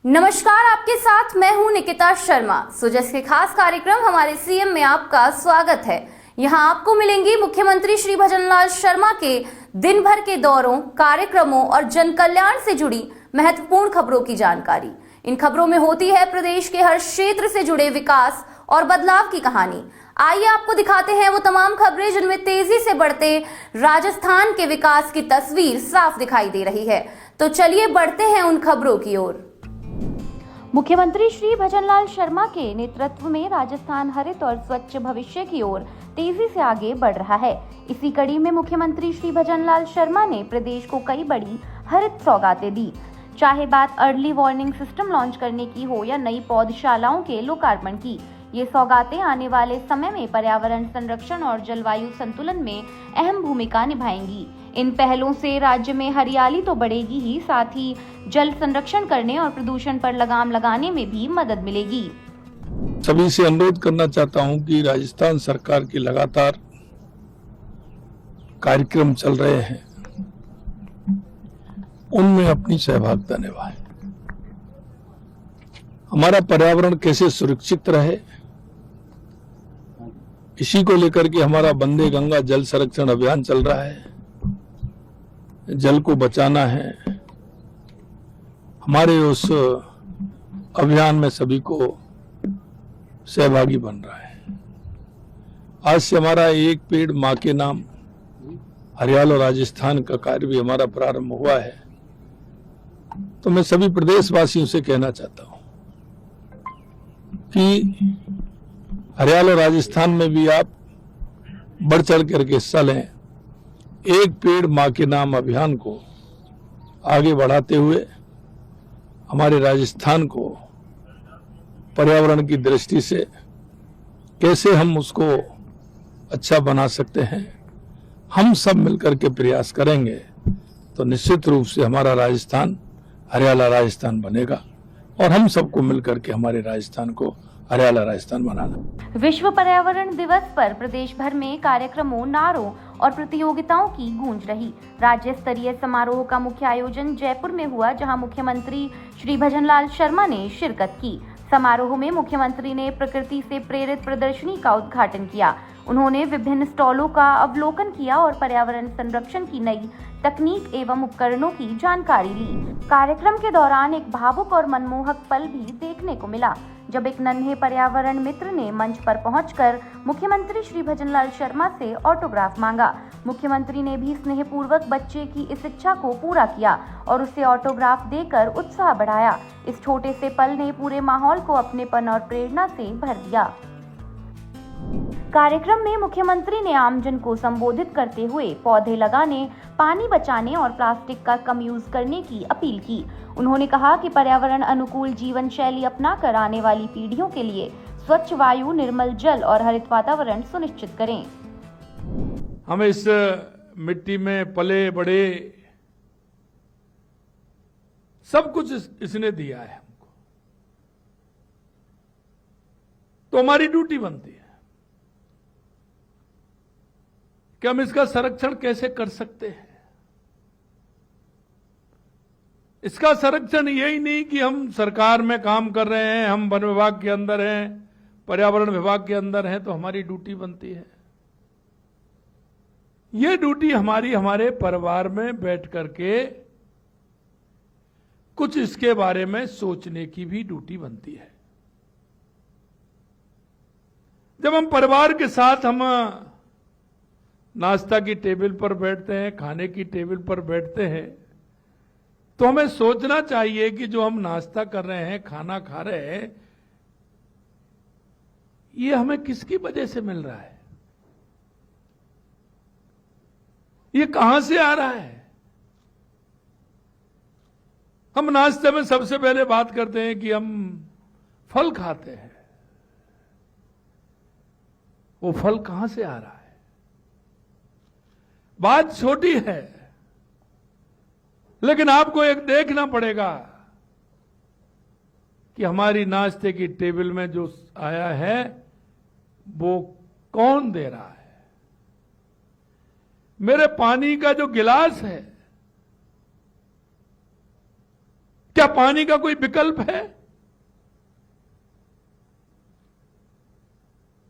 नमस्कार, आपके साथ मैं हूं निकिता शर्मा। सुजस के खास कार्यक्रम हमारे सीएम में आपका स्वागत है। यहां आपको मिलेंगी मुख्यमंत्री श्री भजनलाल शर्मा के दिन भर के दौरों, कार्यक्रमों और जन कल्याण से जुड़ी महत्वपूर्ण खबरों की जानकारी। इन खबरों में होती है प्रदेश के हर क्षेत्र से जुड़े विकास और बदलाव की कहानी। आइए आपको दिखाते हैं वो तमाम खबरें जिनमें तेजी से बढ़ते राजस्थान के विकास की तस्वीर साफ दिखाई दे रही है। तो चलिए बढ़ते हैं उन खबरों की ओर। मुख्यमंत्री श्री भजनलाल शर्मा के नेतृत्व में राजस्थान हरित और स्वच्छ भविष्य की ओर तेजी से आगे बढ़ रहा है। इसी कड़ी में मुख्यमंत्री श्री भजनलाल शर्मा ने प्रदेश को कई बड़ी हरित सौगातें दी। चाहे बात अर्ली वार्निंग सिस्टम लॉन्च करने की हो या नई पौधशालाओं के लोकार्पण की, ये सौगातें आने वाले समय में पर्यावरण संरक्षण और जलवायु संतुलन में अहम भूमिका निभाएंगी। इन पहलों से राज्य में हरियाली तो बढ़ेगी ही, साथ ही जल संरक्षण करने और प्रदूषण पर लगाम लगाने में भी मदद मिलेगी। सभी से अनुरोध करना चाहता हूं कि राजस्थान सरकार के लगातार कार्यक्रम चल रहे हैं, उनमें अपनी सहभागिता निभाएं। हमारा पर्यावरण कैसे सुरक्षित रहे, इसी को लेकर के हमारा वंदे गंगा जल संरक्षण अभियान चल रहा है। जल को बचाना है। हमारे उस अभियान में सभी को सहभागी बन रहा है। आज से हमारा एक पेड़ मां के नाम हरियाणा और राजस्थान का कार्य भी हमारा प्रारंभ हुआ है। तो मैं सभी प्रदेशवासियों से कहना चाहता हूं कि हरियाणा और राजस्थान में भी आप बढ़ चढ़ करके हिस्सा लें। एक पेड़ मां के नाम अभियान को आगे बढ़ाते हुए हमारे राजस्थान को पर्यावरण की दृष्टि से कैसे हम उसको अच्छा बना सकते हैं, हम सब मिलकर के प्रयास करेंगे तो निश्चित रूप से हमारा राजस्थान हरियाणा राजस्थान बनेगा और हम सबको मिलकर के हमारे राजस्थान को हरियाणा राजस्थान बनाना। विश्व पर्यावरण दिवस पर प्रदेश भर में कार्यक्रमों, नारों और प्रतियोगिताओं की गूंज रही। राज्य स्तरीय समारोह का मुख्य आयोजन जयपुर में हुआ, जहां मुख्यमंत्री श्री भजनलाल शर्मा ने शिरकत की। समारोह में मुख्यमंत्री ने प्रकृति से प्रेरित प्रदर्शनी का उद्घाटन किया। उन्होंने विभिन्न स्टॉलों का अवलोकन किया और पर्यावरण संरक्षण की नई तकनीक एवं उपकरणों की जानकारी ली। कार्यक्रम के दौरान एक भावुक और मनमोहक पल भी देखने को मिला, जब एक नन्हे पर्यावरण मित्र ने मंच पर पहुंचकर मुख्यमंत्री श्री भजनलाल शर्मा से ऑटोग्राफ मांगा। मुख्यमंत्री ने भी स्नेहपूर्वक बच्चे की इस इच्छा को पूरा किया और उसे ऑटोग्राफ देकर उत्साह बढ़ाया। इस छोटे से पल ने पूरे माहौल को अपनेपन और प्रेरणा से भर दिया। कार्यक्रम में मुख्यमंत्री ने आमजन को संबोधित करते हुए पौधे लगाने, पानी बचाने और प्लास्टिक का कम यूज करने की अपील की। उन्होंने कहा कि पर्यावरण अनुकूल जीवन शैली अपनाकर आने वाली पीढ़ियों के लिए स्वच्छ वायु, निर्मल जल और हरित वातावरण सुनिश्चित करें। हम इस मिट्टी में पले बड़े, सब कुछ इसने दिया है हमको, तो हमारी ड्यूटी बनती है कि हम इसका संरक्षण कैसे कर सकते हैं। इसका संरक्षण यही नहीं कि हम सरकार में काम कर रहे हैं, हम वन विभाग के अंदर हैं, पर्यावरण विभाग के अंदर हैं, तो हमारी ड्यूटी बनती है। ये ड्यूटी हमारी हमारे परिवार में बैठ करके कुछ इसके बारे में सोचने की भी ड्यूटी बनती है। जब हम परिवार के साथ हम नाश्ता की टेबल पर बैठते हैं, खाने की टेबल पर बैठते हैं, तो हमें सोचना चाहिए कि जो हम नाश्ता कर रहे हैं, खाना खा रहे हैं, ये हमें किसकी वजह से मिल रहा है, ये कहां से आ रहा है। हम नाश्ते में सबसे पहले बात करते हैं कि हम फल खाते हैं, वो फल कहां से आ रहा है। बात छोटी है, लेकिन आपको एक देखना पड़ेगा कि हमारी नाश्ते की टेबल में जो आया है वो कौन दे रहा है। मेरे पानी का जो गिलास है, क्या पानी का कोई विकल्प है?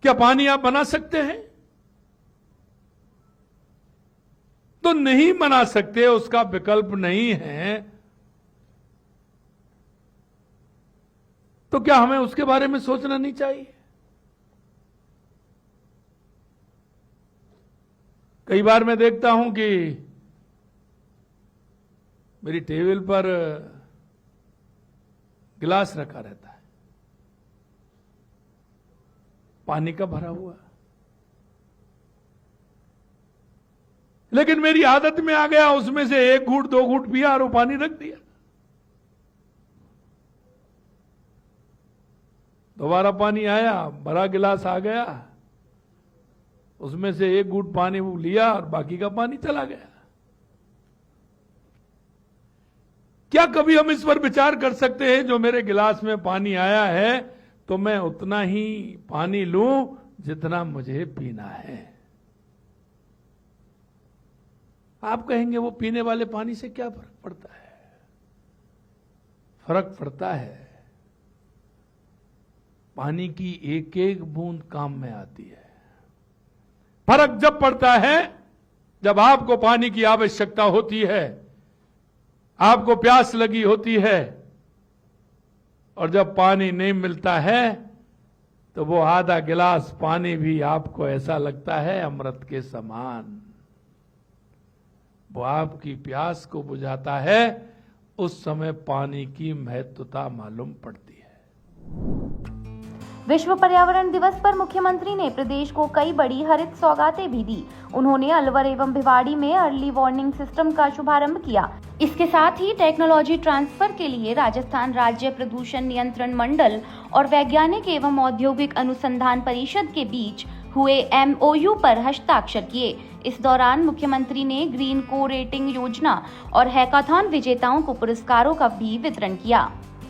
क्या पानी आप बना सकते हैं? तो नहीं बना सकते, उसका विकल्प नहीं है, तो क्या हमें उसके बारे में सोचना नहीं चाहिए? कई बार मैं देखता हूं कि मेरी टेबल पर गिलास रखा रहता है, पानी का भरा हुआ, लेकिन मेरी आदत में आ गया, उसमें से 1 घूंट 2 घूंट पिया और वो पानी रख दिया। दोबारा पानी आया, भरा गिलास आ गया, उसमें से 1 घूंट पानी वो लिया और बाकी का पानी चला गया। क्या कभी हम इस पर विचार कर सकते हैं, जो मेरे गिलास में पानी आया है तो मैं उतना ही पानी लूं जितना मुझे पीना है? आप कहेंगे वो पीने वाले पानी से क्या फर्क पड़ता है? फर्क पड़ता है, पानी की एक एक बूंद काम में आती है। फर्क जब पड़ता है जब आपको पानी की आवश्यकता होती है, आपको प्यास लगी होती है, और जब पानी नहीं मिलता है तो वो आधा गिलास पानी भी आपको ऐसा लगता है अमृत के समान। वो आपकी प्यास को बुझाता है, उस समय पानी की महत्वता मालूम पड़ती है। विश्व पर्यावरण दिवस पर मुख्यमंत्री ने प्रदेश को कई बड़ी हरित सौगातें भी दी। उन्होंने अलवर एवं भिवाड़ी में अर्ली वार्निंग सिस्टम का शुभारंभ किया। इसके साथ ही टेक्नोलॉजी ट्रांसफर के लिए राजस्थान राज्य प्रदूषण नियंत्रण मंडल और वैज्ञानिक एवं औद्योगिक अनुसंधान परिषद के बीच हुए MOU पर हस्ताक्षर किए। इस दौरान मुख्यमंत्री ने ग्रीन को रेटिंग योजना और हैकाथॉन विजेताओं को पुरस्कारों का भी वितरण किया।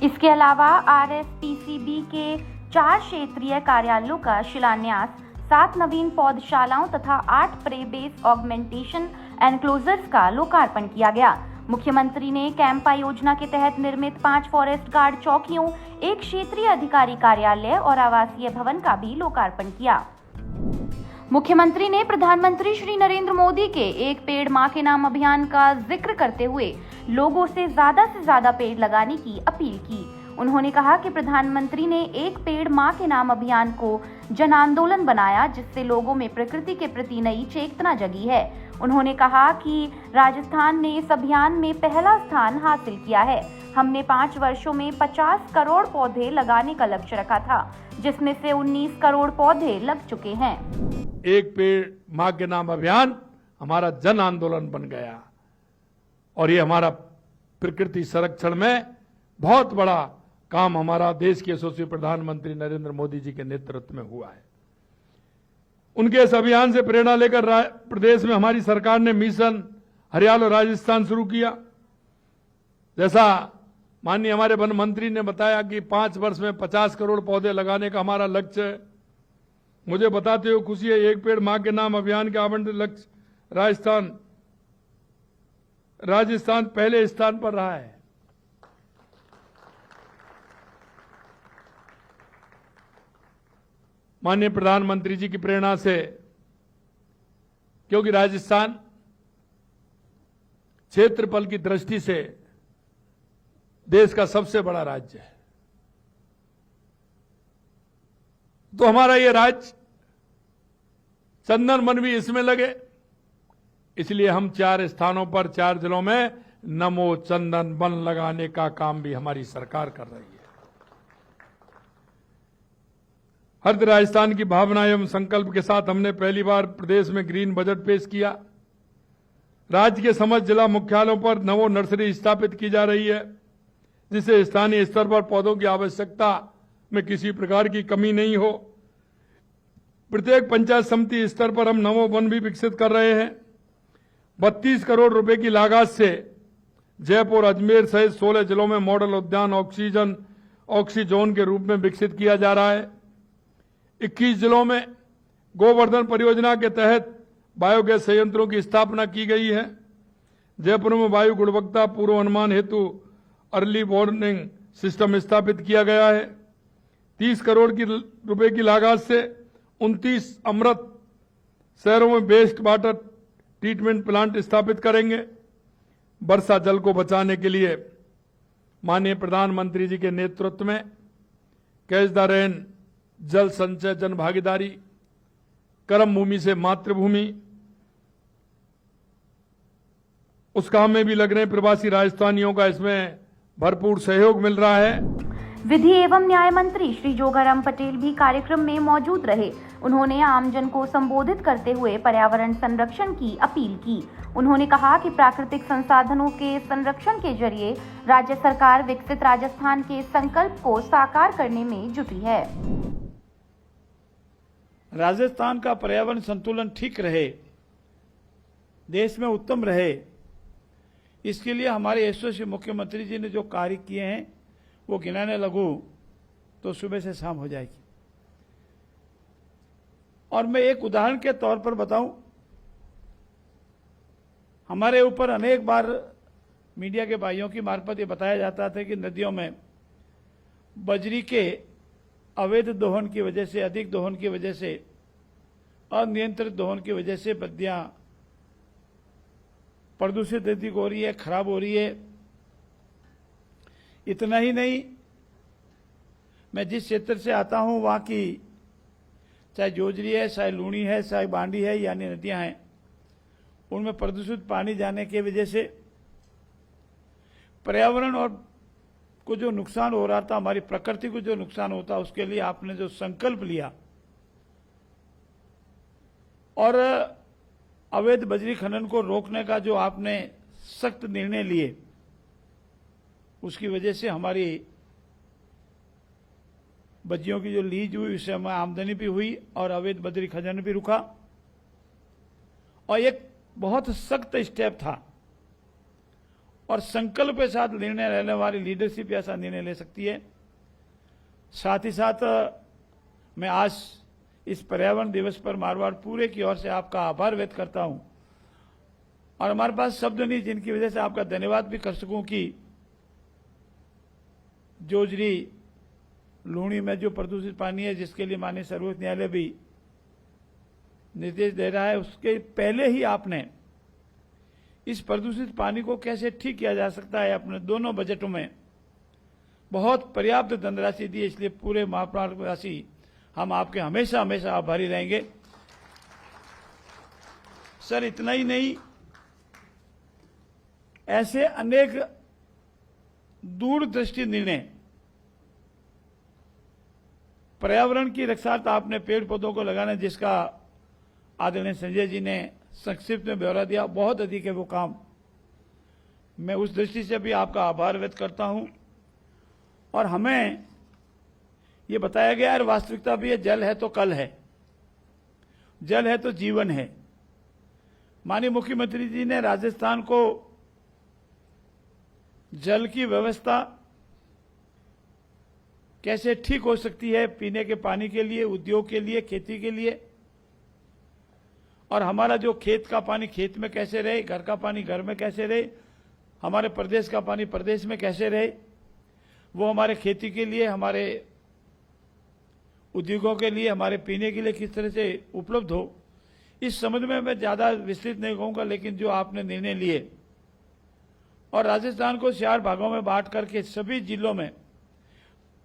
इसके अलावा RSPCB के 4 क्षेत्रीय कार्यालयों का शिलान्यास, 7 नवीन पौधशालाओं तथा 8 प्रे बेस ऑगमेंटेशन एनक्लोजर्स का लोकार्पण किया गया। मुख्यमंत्री ने कैंपा योजना के तहत निर्मित 5 फॉरेस्ट गार्ड चौकियों, 1 क्षेत्रीय अधिकारी कार्यालय और आवासीय भवन का भी लोकार्पण किया। मुख्यमंत्री ने प्रधानमंत्री श्री नरेंद्र मोदी के एक पेड़ मां के नाम अभियान का जिक्र करते हुए लोगों से ज्यादा पेड़ लगाने की अपील की। उन्होंने कहा कि प्रधानमंत्री ने एक पेड़ मां के नाम अभियान को जन आंदोलन बनाया, जिससे लोगों में प्रकृति के प्रति नई चेतना जगी है। उन्होंने कहा कि राजस्थान ने इस अभियान में पहला स्थान हासिल किया है। हमने 5 वर्षों में 50 करोड़ पौधे लगाने का लक्ष्य रखा था, जिसमें से 19 करोड़ पौधे लग चुके हैं। एक पेड़ मां के नाम अभियान हमारा जन आंदोलन बन गया और ये हमारा प्रकृति संरक्षण में बहुत बड़ा काम हमारा देश के यशस्वी प्रधानमंत्री नरेंद्र मोदी जी के नेतृत्व में हुआ है। उनके इस अभियान से प्रेरणा लेकर प्रदेश में हमारी सरकार ने मिशन हरियाली राजस्थान शुरू किया। जैसा माननीय हमारे वन मंत्री ने बताया कि 5 वर्ष में 50 करोड़ पौधे लगाने का हमारा लक्ष्य है। मुझे बताते हुए खुशी है, एक पेड़ मां के नाम अभियान के आवंटित लक्ष्य राजस्थान पहले स्थान पर रहा है। माननीय प्रधानमंत्री जी की प्रेरणा से, क्योंकि राजस्थान क्षेत्रफल की दृष्टि से देश का सबसे बड़ा राज्य है, तो हमारा ये राज्य चंदन वन भी इसमें लगे, इसलिए हम 4 स्थानों पर 4 जिलों में नमो चंदन वन लगाने का काम भी हमारी सरकार कर रही है। हरित राजस्थान की भावना एवं संकल्प के साथ हमने पहली बार प्रदेश में ग्रीन बजट पेश किया। राज्य के समस्त जिला मुख्यालयों पर नवो नर्सरी स्थापित की जा रही है, जिससे स्थानीय स्तर पर पौधों की आवश्यकता में किसी प्रकार की कमी नहीं हो। प्रत्येक पंचायत समिति स्तर पर हम नवो वन भी विकसित कर रहे हैं। 32 करोड़ रुपए की लागत से जयपुर, अजमेर सहित 16 जिलों में मॉडल उद्यान ऑक्सीजोन के रूप में विकसित किया जा रहा है। 21 जिलों में गोवर्धन परियोजना के तहत बायोगैस संयंत्रों की स्थापना की गई है। जयपुर में वायु गुणवत्ता पूर्वानुमान हेतु अर्ली वार्निंग सिस्टम स्थापित किया गया है। 30 करोड़ रुपए की लागत से 29 अमृत शहरों में वेस्ट वाटर ट्रीटमेंट प्लांट स्थापित करेंगे। वर्षा जल को बचाने के लिए माननीय प्रधानमंत्री जी के नेतृत्व में कैच द रेन, जल संचय, जन भागीदारी, कर्म भूमि से मातृभूमि, उस काम में भी लग रहे हैं। प्रवासी राजस्थानियों का इसमें भरपूर सहयोग मिल रहा है। विधि एवं न्याय मंत्री श्री जोगाराम पटेल भी कार्यक्रम में मौजूद रहे। उन्होंने आमजन को संबोधित करते हुए पर्यावरण संरक्षण की अपील की। उन्होंने कहा कि प्राकृतिक संसाधनों के संरक्षण के जरिए राज्य सरकार विकसित राजस्थान के संकल्प को साकार करने में जुटी है। राजस्थान का पर्यावरण संतुलन ठीक रहे, देश में उत्तम रहे, इसके लिए हमारे यशस्वी मुख्यमंत्री जी ने जो कार्य किए हैं वो गिनाने लगूं तो सुबह से शाम हो जाएगी। और मैं एक उदाहरण के तौर पर बताऊं, हमारे ऊपर अनेक बार मीडिया के भाइयों की मार्फत ये बताया जाता था कि नदियों में बजरी के अवैध दोहन की वजह से, अधिक दोहन की वजह से, अनियंत्रित दोहन की वजह से नदियां प्रदूषित अधिक हो रही है, खराब हो रही है। इतना ही नहीं, मैं जिस क्षेत्र से आता हूं वहां की चाहे जोजरी है, चाहे लूणी है, चाहे बांडी है, यानी नदियां हैं, उनमें प्रदूषित पानी जाने की वजह से पर्यावरण और को जो नुकसान हो रहा था, हमारी प्रकृति को जो नुकसान होता, उसके लिए आपने जो संकल्प लिया और अवैध बजरी खनन को रोकने का जो आपने सख्त निर्णय लिए, उसकी वजह से हमारी बजरियों की जो लीज हुई उससे हमें आमदनी भी हुई और अवैध बजरी खनन भी रुका। और एक बहुत सख्त स्टेप था और संकल्प के साथ निर्णय लेने वाली लीडरशिप ऐसा निर्णय ले सकती है। साथ ही साथ मैं आज इस पर्यावरण दिवस पर मारवाड़ पूरे की ओर से आपका आभार व्यक्त करता हूं और हमारे पास शब्द नहीं जिनकी वजह से आपका धन्यवाद भी कर सकूं कि जोजरी लूणी में जो प्रदूषित पानी है, जिसके लिए माननीय सर्वोच्च न्यायालय भी निर्देश दे रहा है, उसके पहले ही आपने इस प्रदूषित पानी को कैसे ठीक किया जा सकता है, अपने दोनों बजटों में बहुत पर्याप्त धनराशि दी। इसलिए पूरे मारवाड़वासी हम आपके हमेशा हमेशा आभारी रहेंगे। सर, इतना ही नहीं, ऐसे अनेक दूरदृष्टि निर्णय, पर्यावरण की रक्षा, तो आपने पेड़ पौधों को लगाना, जिसका आदरणीय संजय जी ने संक्षिप्त में ब्यौरा दिया, बहुत अधिक है वो काम। मैं उस दृष्टि से भी आपका आभार व्यक्त करता हूं। और हमें ये बताया गया, और वास्तविकता भी है, जल है तो कल है, जल है तो जीवन है। माननीय मुख्यमंत्री जी ने राजस्थान को जल की व्यवस्था कैसे ठीक हो सकती है पीने के पानी के लिए, उद्योग के लिए, खेती के लिए, और हमारा जो खेत का पानी खेत में कैसे रहे, घर का पानी घर में कैसे रहे, हमारे प्रदेश का पानी प्रदेश में कैसे रहे, वो हमारे खेती के लिए, हमारे उद्योगों के लिए, हमारे पीने के लिए किस तरह से उपलब्ध हो। इस संबंध में मैं ज्यादा विस्तृत नहीं कहूंगा, लेकिन जो आपने निर्णय लिए और राजस्थान को 4 भागों में बांट करके सभी जिलों में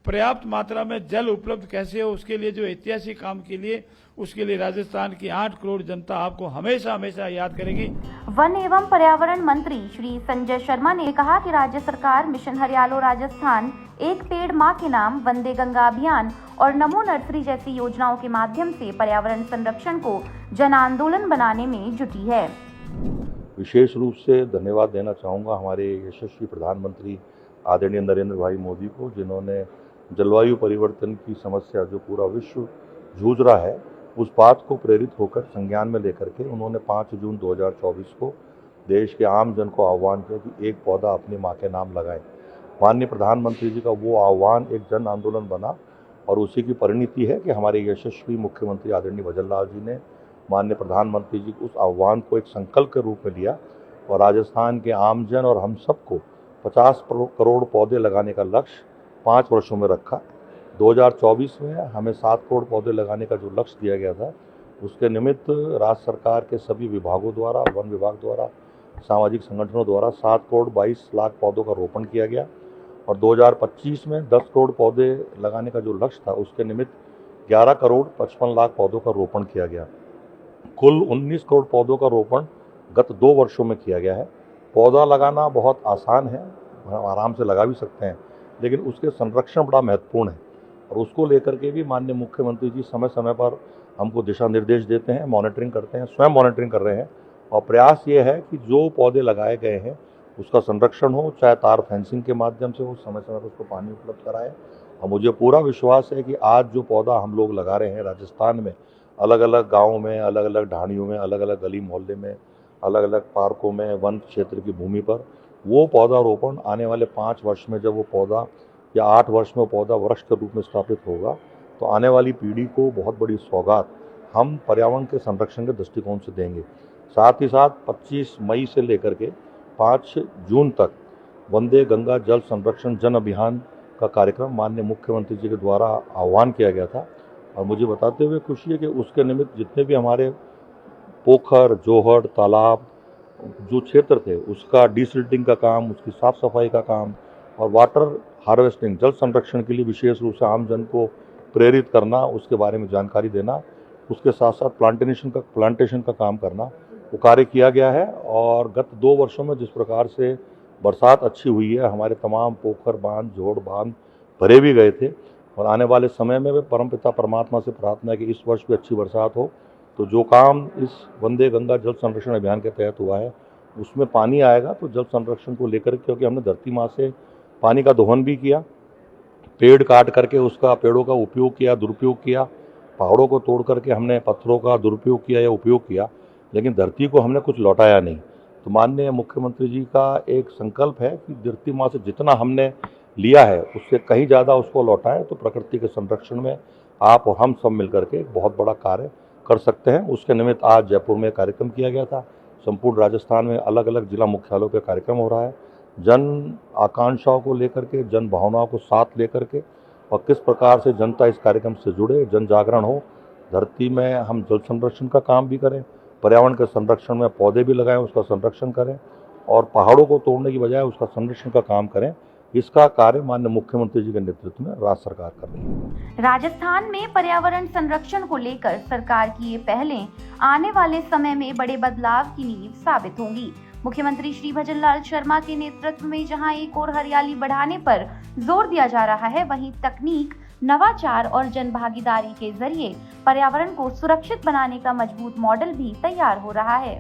पर्याप्त मात्रा में जल उपलब्ध कैसे हो, उसके लिए जो ऐतिहासिक काम के लिए, उसके लिए राजस्थान की 8 करोड़ जनता आपको हमेशा हमेशा याद करेगी। वन एवं पर्यावरण मंत्री श्री संजय शर्मा ने कहा कि राज्य सरकार मिशन हरियालो राजस्थान, एक पेड़ मां के नाम, वंदे गंगा अभियान और नमो नर्सरी जैसी योजनाओं के माध्यम से पर्यावरण संरक्षण को जन आंदोलन बनाने में जुटी है। विशेष रूप से धन्यवाद देना चाहूँगा हमारे यशस्वी प्रधानमंत्री आदरणीय नरेंद्र भाई मोदी को, जिन्होंने जलवायु परिवर्तन की समस्या जो पूरा विश्व जूझ रहा है, उस बात को प्रेरित होकर संज्ञान में लेकर के उन्होंने 5 जून 2024 को देश के आम जन को आह्वान किया कि एक पौधा अपनी माँ के नाम लगाएं। माननीय प्रधानमंत्री जी का वो आह्वान एक जन आंदोलन बना और उसी की परिणति है कि हमारे यशस्वी मुख्यमंत्री आदरणीय भजनलाल जी ने माननीय प्रधानमंत्री जी उस आह्वान को एक संकल्प के रूप में लिया और राजस्थान के आमजन और हम सबको 50 करोड़ पौधे लगाने का लक्ष्य 5 वर्षों में रखा। 2024 में हमें 7 करोड़ पौधे लगाने का जो लक्ष्य दिया गया था, उसके निमित्त राज्य सरकार के सभी विभागों द्वारा, वन विभाग द्वारा, सामाजिक संगठनों द्वारा 7 करोड़ 22 लाख पौधों का रोपण किया गया और 2025 में 10 करोड़ पौधे लगाने का जो लक्ष्य था, उसके निमित्त 11 करोड़ 55 लाख पौधों का रोपण किया गया। कुल 19 करोड़ पौधों का रोपण गत 2 वर्षों में किया गया है। पौधा लगाना बहुत आसान है, हम आराम से लगा भी सकते हैं, लेकिन उसके संरक्षण बड़ा महत्वपूर्ण है और उसको लेकर के भी माननीय मुख्यमंत्री जी समय समय पर हमको दिशा निर्देश देते हैं, मॉनिटरिंग करते हैं, स्वयं मॉनिटरिंग कर रहे हैं और प्रयास ये है कि जो पौधे लगाए गए हैं उसका संरक्षण हो, चाहे तार फेंसिंग के माध्यम से हो, समय समय पर उसको पानी उपलब्ध कराए। और मुझे पूरा विश्वास है कि आज जो पौधा हम लोग लगा रहे हैं राजस्थान में, अलग अलग गाँव में, अलग अलग ढाणियों में, अलग अलग गली मोहल्ले में, अलग अलग पार्कों में, वन क्षेत्र की भूमि पर, वो पौधा रोपण आने वाले 5 वर्ष में जब वो पौधा या 8 वर्ष में वो पौधा वृक्ष के रूप में स्थापित होगा, तो आने वाली पीढ़ी को बहुत बड़ी सौगात हम पर्यावरण के संरक्षण के दृष्टिकोण से देंगे। साथ ही साथ 25 मई से लेकर के 5 जून तक वंदे गंगा जल संरक्षण जन अभियान का कार्यक्रम माननीय मुख्यमंत्री जी के द्वारा आह्वान किया गया था और मुझे बताते हुए खुशी है कि उसके निमित्त जितने भी हमारे पोखर, जोहड़, तालाब जो क्षेत्र थे, उसका डिसिल्टिंग का काम, उसकी साफ सफाई का काम और वाटर हार्वेस्टिंग, जल संरक्षण के लिए विशेष रूप से आम जन को प्रेरित करना, उसके बारे में जानकारी देना, उसके साथ साथ प्लांटेशन का काम करना, वो कार्य किया गया है। और गत 2 वर्षों में जिस प्रकार से बरसात अच्छी हुई है, हमारे तमाम पोखर, बांध, जोड़ बांध भरे भी गए थे और आने वाले समय में भी परमपिता परमात्मा से प्रार्थना है कि इस वर्ष भी अच्छी बरसात हो। तो जो काम इस वंदे गंगा जल संरक्षण अभियान के तहत हुआ है, उसमें पानी आएगा तो जल संरक्षण को लेकर, क्योंकि हमने धरती माँ से पानी का दोहन भी किया, पेड़ काट करके उसका पेड़ों का उपयोग किया, दुरुपयोग किया, पहाड़ों को तोड़ करके हमने पत्थरों का दुरुपयोग किया या उपयोग किया, लेकिन धरती को हमने कुछ लौटाया नहीं। तो माननीय मुख्यमंत्री जी का एक संकल्प है कि धरती माँ से जितना हमने लिया है उससे कहीं ज़्यादा उसको लौटाएं, तो प्रकृति के संरक्षण में आप और हम सब मिलकर के एक बहुत बड़ा कार्य कर सकते हैं। उसके निमित्त आज जयपुर में कार्यक्रम किया गया था। संपूर्ण राजस्थान में अलग अलग जिला मुख्यालयों पर कार्यक्रम हो रहा है। जन आकांक्षाओं को लेकर के, जन भावनाओं को साथ लेकर के और किस प्रकार से जनता इस कार्यक्रम से जुड़े, जन जागरण हो, धरती में हम जल संरक्षण का काम भी करें, पर्यावरण के संरक्षण में पौधे भी लगाएं, उसका संरक्षण करें और पहाड़ों को तोड़ने की बजाय उसका संरक्षण का काम करें। इसका कार्य माननीय मुख्यमंत्री जी के नेतृत्व में राज्य सरकार कर रही है। राजस्थान में पर्यावरण संरक्षण को लेकर सरकार की ये पहलें आने वाले समय में बड़े बदलाव की नींव साबित होंगी। मुख्यमंत्री श्री भजनलाल शर्मा के नेतृत्व में जहां एक और हरियाली बढ़ाने पर जोर दिया जा रहा है, वहीं तकनीक, नवाचार और जन भागीदारी के जरिए पर्यावरण को सुरक्षित बनाने का मजबूत मॉडल भी तैयार हो रहा है।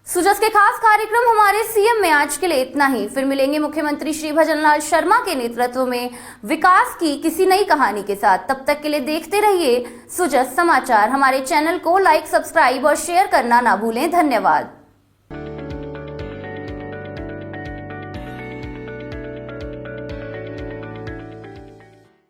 सुजस के खास कार्यक्रम हमारे सीएम में आज के लिए इतना ही। फिर मिलेंगे मुख्यमंत्री श्री भजनलाल शर्मा के नेतृत्व में विकास की किसी नई कहानी के साथ। तब तक के लिए देखते रहिए सुजस समाचार। हमारे चैनल को लाइक, सब्सक्राइब और शेयर करना ना भूलें। धन्यवाद।